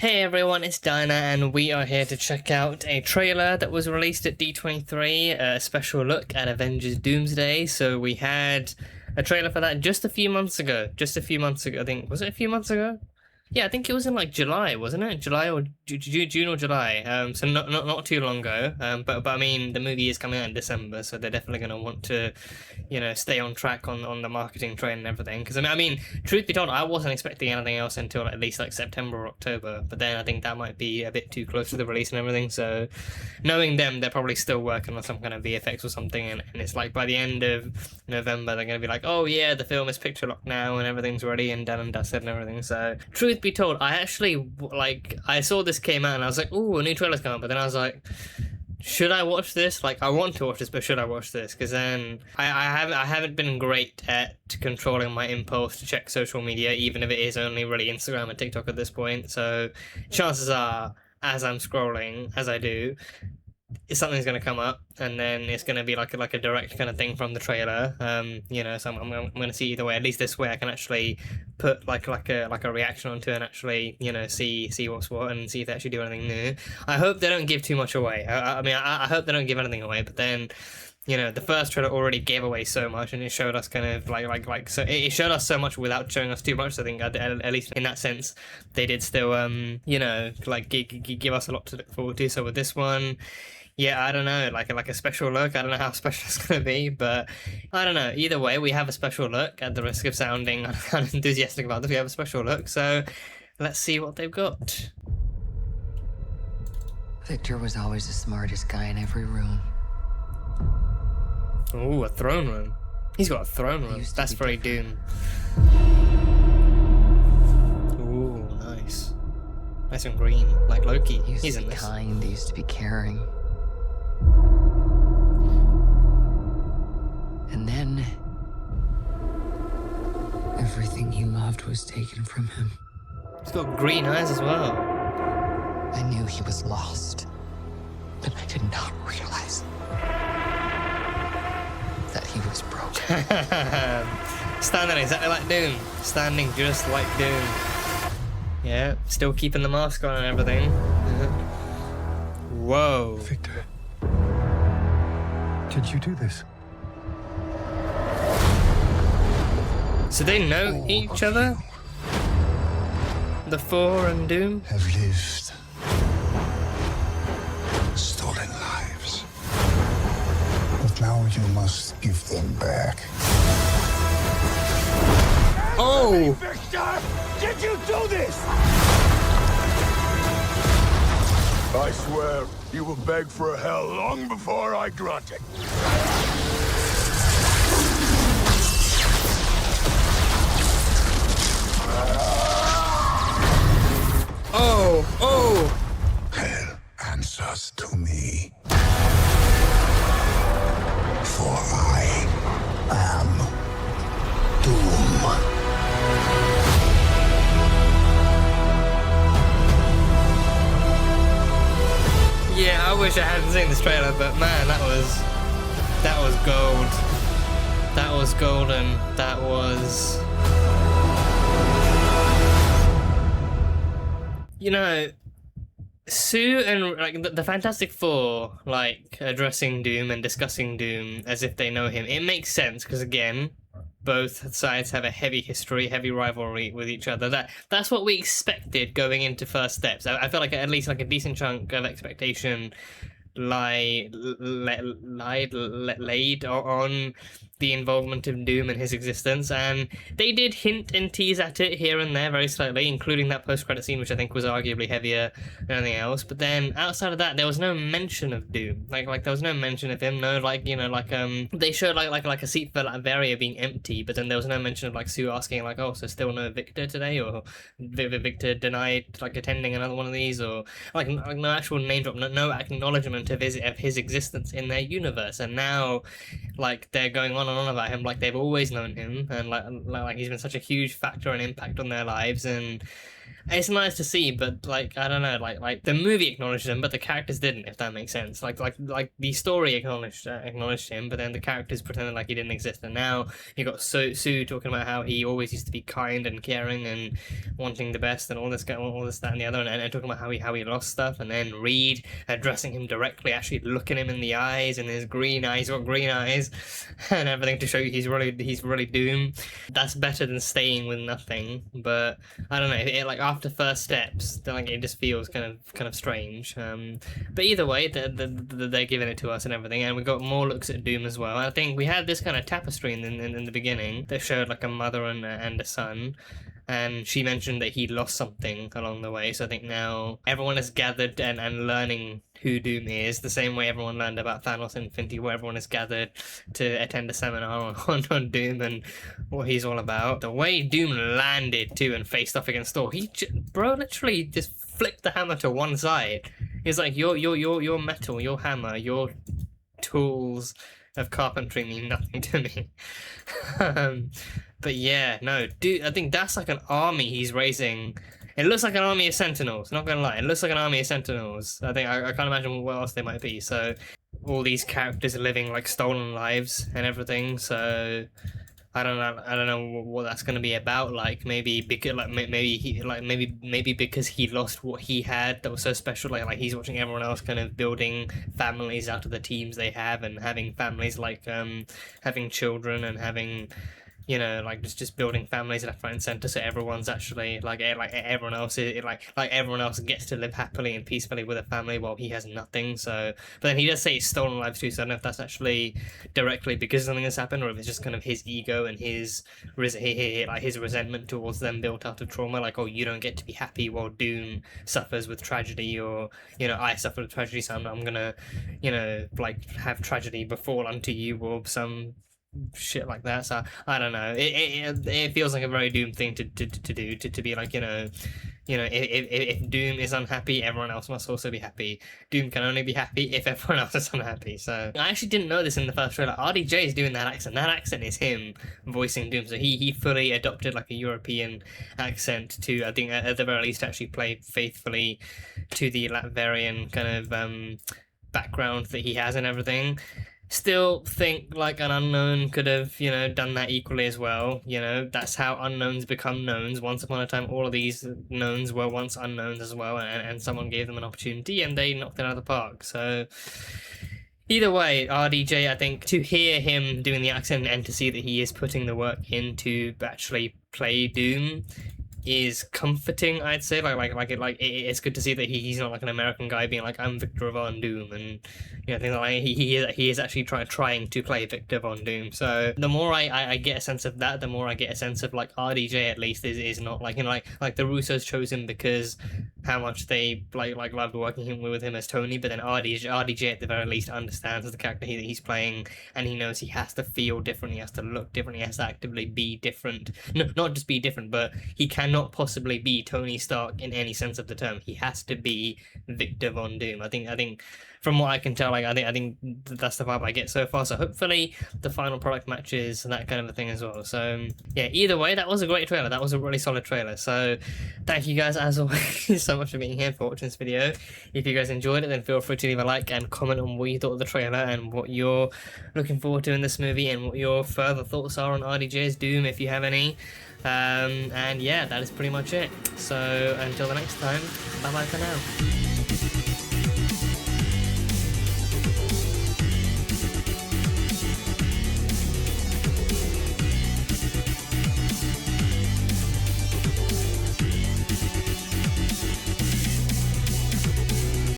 Hey everyone, it's Dinah, and we are here to check out a trailer that was released at D23, a special look at Avengers Doomsday. So we had a trailer for that just a few months ago. I think. Was it a few months ago? Yeah, I think it was in like July, wasn't it? July or June or July. So not too long ago. But I mean, the movie is coming out in December, so they're definitely going to want to, stay on track on the marketing train and everything. Because I mean, truth be told, I wasn't expecting anything else until at least like September or October. But then I think that might be a bit too close to the release and everything. So knowing them, they're probably still working on some kind of VFX or something, and it's like by the end of November, they're going to be like, oh yeah, the film is picture locked now and everything's ready and done and dusted and everything. So truth be told, I actually I saw this came out and I was like, ooh, a new trailer's coming, but then I was like, should I watch this? Like, I want to watch this, but should I watch this? Because then I haven't been great at controlling my impulse to check social media, even if it is only really Instagram and TikTok at this point. So chances are, as I'm scrolling, as I do, something's going to come up, and then it's going to be like a direct kind of thing from the trailer. So I'm going to see either way. At least this way, I can actually put like a reaction onto it and actually see what's what and see if they actually do anything new. I hope they don't give too much away. I hope they don't give anything away. But then, the first trailer already gave away so much, and it showed us kind of so it showed us so much without showing us too much. So I think at least in that sense, they did still give us a lot to look forward to. So with this one, yeah, I don't know, like a special look. I don't know how special it's gonna be, but I don't know. Either way, we have a special look. At the risk of sounding kind of enthusiastic about this, we have a special look. So let's see what they've got. Victor was always the smartest guy in every room. Ooh, a throne room. He's got a throne room. That's very Doom. Ooh, nice. Nice and green, like Loki. He's in this. Kind, he used to be caring. And then everything he loved was taken from him. He's got green eyes as well. I knew he was lost, but I did not realize that he was broken. Standing exactly like Doom. Standing just like Doom. Yeah, still keeping the mask on and everything. Whoa. Victor, did you do this? So they know each other? The Four and Doom? Have lived, stolen lives, but now you must give them back. Oh! Victor! Did you do this? I swear, you will beg for hell long before I grant it. Oh! Oh! Hell answers to me. For I am Doom. Yeah, I wish I hadn't seen this trailer, but man, that was gold. That was golden. That was... Sue and the Fantastic Four addressing Doom and discussing Doom as if they know him. It makes sense because again, both sides have a heavy history, heavy rivalry with each other. That's what we expected going into First Steps. I feel like at least a decent chunk of expectation laid on the involvement of Doom and his existence, and they did hint and tease at it here and there very slightly, including that post-credit scene, which I think was arguably heavier than anything else. But then outside of that, there was no mention of Doom. Like there was no mention of him. No, they showed like a seat for Varia being empty, but then there was no mention of Sue asking oh, so still no Victor today, or Victor denied attending another one of these, or no actual name drop, no acknowledgement of his existence in their universe. And now they're going on and on about him like they've always known him, and like he's been such a huge factor and impact on their lives. And it's nice to see, but like I don't know, like the movie acknowledged him, but the characters didn't, if that makes sense. Like the story acknowledged him, but then the characters pretended like he didn't exist. And now you got Sue talking about how he always used to be kind and caring and wanting the best and all this that and the other, and talking about how he lost stuff, and then Reed addressing him directly, actually looking him in the eyes, and his green eyes, got green eyes, and everything to show you he's really Doom. That's better than staying with nothing, but I don't know. It like after first steps, then like it just feels kind of strange. But either way, they're giving it to us and everything, and we got more looks at Doom as well. I think we had this kind of tapestry in the beginning that showed like a mother and a son. And she mentioned that he lost something along the way, so I think now everyone is gathered and learning who Doom is, the same way everyone learned about Thanos and Infinity War. Everyone is gathered to attend a seminar on Doom and what he's all about. The way Doom landed too and faced off against Thor, bro literally just flipped the hammer to one side. He's like, your metal, your hammer, your tools of carpentry mean nothing to me. But yeah, no, dude, I think that's like an army he's raising. It looks like an army of Sentinels, not gonna lie. It looks like an army of Sentinels. I think I can't imagine what else they might be. So all these characters are living like stolen lives and everything. So I don't know what that's gonna be about. Like maybe because maybe because he lost what he had that was so special. Like he's watching everyone else kind of building families out of the teams they have and having families like having children and having, you know, like just building families left, right, and center, so everyone's actually like everyone else is like everyone else gets to live happily and peacefully with a family while he has nothing. So, but then he does say he's stolen lives too. So I don't know if that's actually directly because something has happened, or if it's just kind of his ego and his resentment towards them built out of trauma. Like, oh, you don't get to be happy while Doom suffers with tragedy, or you know, I suffer with tragedy, so I'm gonna, you know, like have tragedy befall unto you, or some shit like that. So I don't know, it feels like a very Doom thing to do, to be like, you know, if Doom is unhappy, everyone else must also be happy. Doom can only be happy if everyone else is unhappy. So I actually didn't know this in the first trailer. RDJ is doing that accent is him voicing Doom, so he fully adopted like a European accent to, I think at the very least, actually play faithfully to the Latverian kind of background that he has and everything. Still think like an unknown could have, you know, done that equally as well. You know, that's how unknowns become knowns. Once upon a time, all of these knowns were once unknowns as well, and someone gave them an opportunity and they knocked it out of the park. So either way, RDJ, I think to hear him doing the accent and to see that he is putting the work in to actually play Doom is comforting, I'd say. It's good to see that he's not like an American guy being like, I'm Victor Von Doom, and you know, things like he is actually trying to play Victor Von Doom. So the more I get a sense of that, the more I get a sense of like RDJ at least is not like, you know, like the Russos chose him because how much they like loved working with him as Tony, but then RDJ at the very least understands the character that he's playing, and he knows he has to feel different, he has to look different, he has to actively be different. No, not just be different, but he cannot possibly be Tony Stark in any sense of the term. He has to be Victor Von Doom. I think from what I can tell, like I think that's the vibe I get so far. So hopefully the final product matches that kind of a thing as well. So yeah, either way, that was a great trailer. That was a really solid trailer. So thank you guys as always so much for being here, for watching this video. If you guys enjoyed it, then feel free to leave a like and comment on what you thought of the trailer and what you're looking forward to in this movie, and what your further thoughts are on RDJ's Doom, if you have any. And yeah, that is pretty much it. So until the next time, bye bye for now.